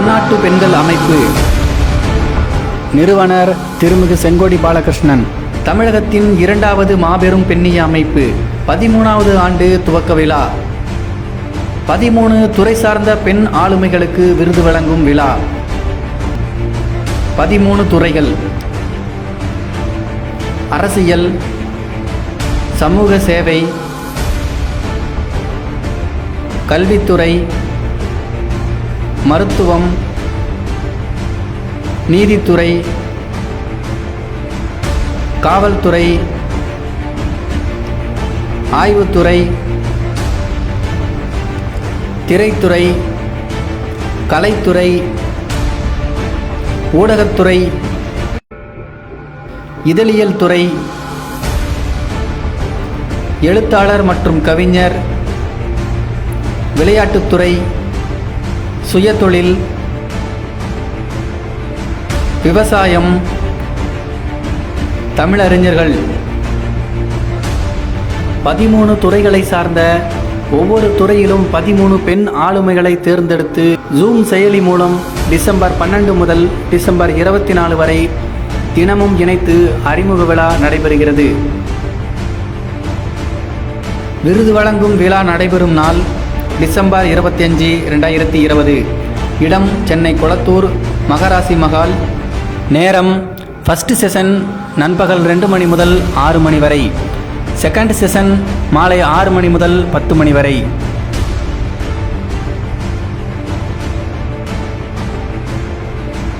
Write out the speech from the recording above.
பன்னாட்டு பெண்கள் அமைப்பு நிறுவனர் திருமிகு செங்கோடி பாலகிருஷ்ணன். தமிழகத்தின் 2வது மாபெரும் பெண்ணிய அமைப்பு 13வது ஆண்டு துவக்க விழா. 13 துறை சார்ந்த பெண் ஆளுமைகளுக்கு விருது வழங்கும் விழா. 13 துறைகள்: அரசியல், சமூக சேவை, கல்வித்துறை, மருத்துவம், நீதித்துறை, காவல்துறை, ஆய்வுத்துறை, திரைத்துறை, கலைத்துறை, ஊடகத்துறை, இதழியல் துறை, எழுத்தாளர் மற்றும் கவிஞர், விளையாட்டுத்துறை, சுயதொழில், விவசாயம், தமிழறிஞர்கள். 13 துறைகளை சார்ந்த ஒவ்வொரு துறையிலும் 13 பெண் ஆளுமைகளை தேர்ந்தெடுத்து ஜூம் செயலி மூலம் டிசம்பர் 12 முதல் டிசம்பர் 24 வரை தினமும் இணைத்து அறிமுக விழா நடைபெறுகிறது. விருது வழங்கும் விழா நடைபெறும் நாள் டிசம்பர் 25, 2020. இடம் சென்னை கொளத்தூர் மகராசி மஹால். நேரம்: ஃபர்ஸ்ட் செஷன் நண்பகல் 2 மணி முதல் 6 மணி வரை. செகண்ட் செஷன் மாலை 6 மணி முதல் 10 மணி வரை.